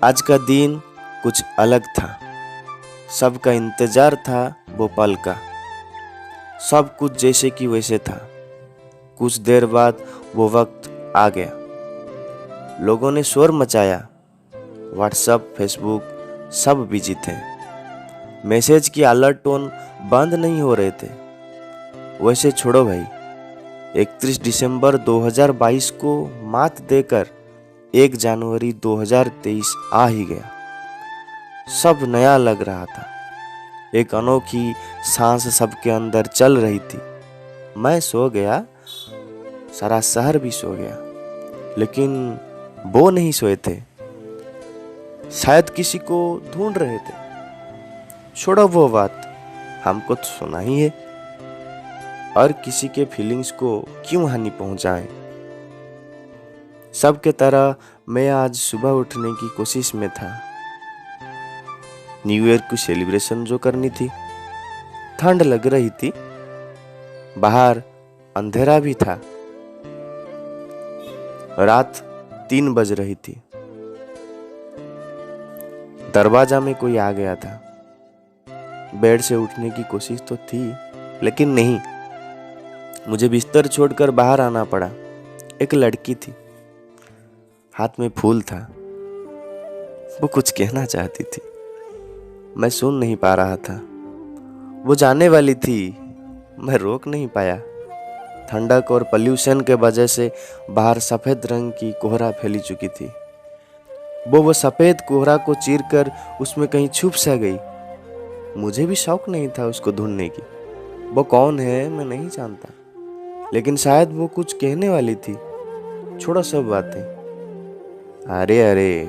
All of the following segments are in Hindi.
आज का दिन कुछ अलग था। सबका इंतजार था वो पल का। सब कुछ जैसे कि वैसे था। कुछ देर बाद वो वक्त आ गया। लोगों ने शोर मचाया। व्हाट्सएप, फेसबुक सब बिजी थे। मैसेज की अलर्ट टोन बंद नहीं हो रहे थे। वैसे छोड़ो भाई, 31 दिसंबर 2022 को मात देकर 1 जनवरी 2023 आ ही गया। सब नया लग रहा था। एक अनोखी सांस सबके अंदर चल रही थी। मैं सो गया, सारा शहर भी सो गया, लेकिन वो नहीं सोए थे। शायद किसी को ढूंढ रहे थे। छोड़ो वो बात, हमको तो सुना ही है। और किसी के फीलिंग्स को क्यों हानि पहुंचाएं। सबके तरह मैं आज सुबह उठने की कोशिश में था। न्यू ईयर की सेलिब्रेशन जो करनी थी। ठंड लग रही थी, बाहर अंधेरा भी था। रात 3 बज रही थी। दरवाजा में कोई आ गया था। बेड से उठने की कोशिश तो थी, लेकिन नहीं। मुझे बिस्तर छोड़कर बाहर आना पड़ा। एक लड़की थी, हाथ में फूल था। वो कुछ कहना चाहती थी, मैं सुन नहीं पा रहा था। वो जाने वाली थी, मैं रोक नहीं पाया। ठंडक और पॉल्यूशन के वजह से बाहर सफेद रंग की कोहरा फैली चुकी थी। वो सफेद कोहरा को चीरकर उसमें कहीं छुप सा गई। मुझे भी शौक नहीं था उसको ढूंढने की। वो कौन है मैं नहीं जानता, लेकिन शायद वो कुछ कहने वाली थी। छोड़ो सब बातें। अरे अरे,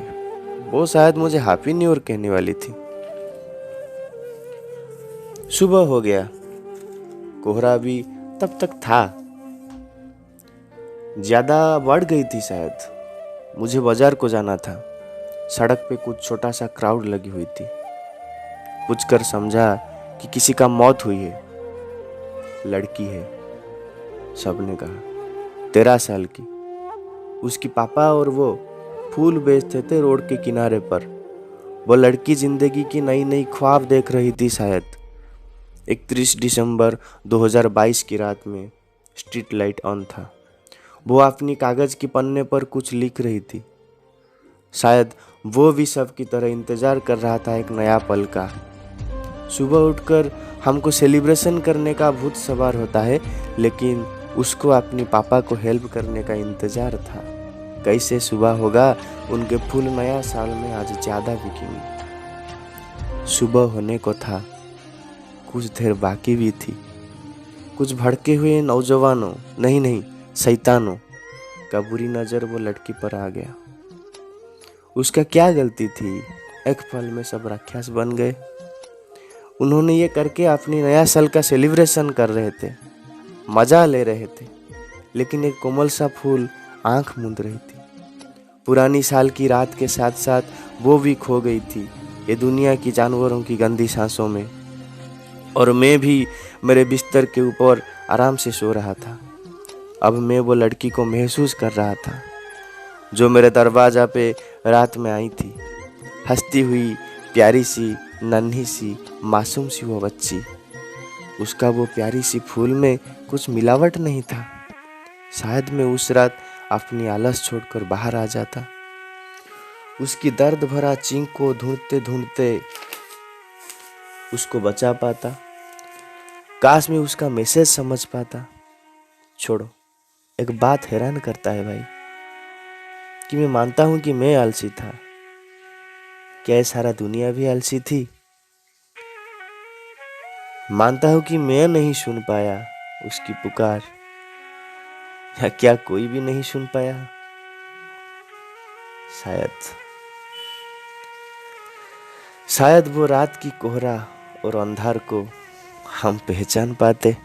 वो शायद मुझे हैप्पी न्यू ईयर कहने वाली थी। सुबह हो गया, कोहरा भी तब तक था। ज्यादा बढ़ गई थी शायद। मुझे बाजार को जाना था। सड़क पे कुछ छोटा सा क्राउड लगी हुई थी। पूछकर समझा कि किसी का मौत हुई है। लड़की है, सबने कहा, 13 साल की। उसकी पापा और वो फूल बेचते थे रोड के किनारे पर। वो लड़की जिंदगी की नई नई ख्वाब देख रही थी शायद। 31 दिसंबर 2022 की रात में स्ट्रीट लाइट ऑन था। वो अपनी कागज की पन्ने पर कुछ लिख रही थी। शायद वो भी सब की तरह इंतजार कर रहा था एक नया पल का। सुबह उठकर हमको सेलिब्रेशन करने का भूत सवार होता है, लेकिन उसको अपने पापा को हेल्प करने का इंतजार था। कैसे सुबह होगा, उनके फूल नया साल में आज ज्यादा बिकेंगे। सुबह होने को था, कुछ देर बाकी भी थी। कुछ भड़के हुए नौजवानों, नहीं शैतानों का बुरी नजर वो लड़की पर आ गया। उसका क्या गलती थी, एक पल में सब राक्षस बन गए। उन्होंने ये करके अपनी नया साल का सेलिब्रेशन कर रहे थे, मजा ले रहे थे, लेकिन एक कोमल सा फूल आंख मूंद रही थी। पुरानी साल की रात के साथ साथ वो भी खो गई थी ये दुनिया की जानवरों की गंदी सांसों में। और मैं भी मेरे बिस्तर के ऊपर आराम से सो रहा था। अब मैं वो लड़की को महसूस कर रहा था जो मेरे दरवाजा पे रात में आई थी। हंसती हुई, प्यारी सी, नन्ही सी, मासूम सी वो बच्ची। उसका वो प्यारी सी फूल में कुछ मिलावट नहीं था। शायद मैं उस रात अपनी आलस छोड़कर बाहर आ जाता, उसकी दर्द भरा चीख को ढूंढते ढूंढते उसको बचा पाता। काश मैं उसका मैसेज समझ पाता। छोड़ो, एक बात हैरान करता है भाई, कि मैं मानता हूं कि मैं आलसी था। क्या ये सारा दुनिया भी आलसी थी? मानता हूं कि मैं नहीं सुन पाया उसकी पुकार, या क्या कोई भी नहीं सुन पाया? शायद वो रात की कोहरा और अंधार को हम पहचान पाते।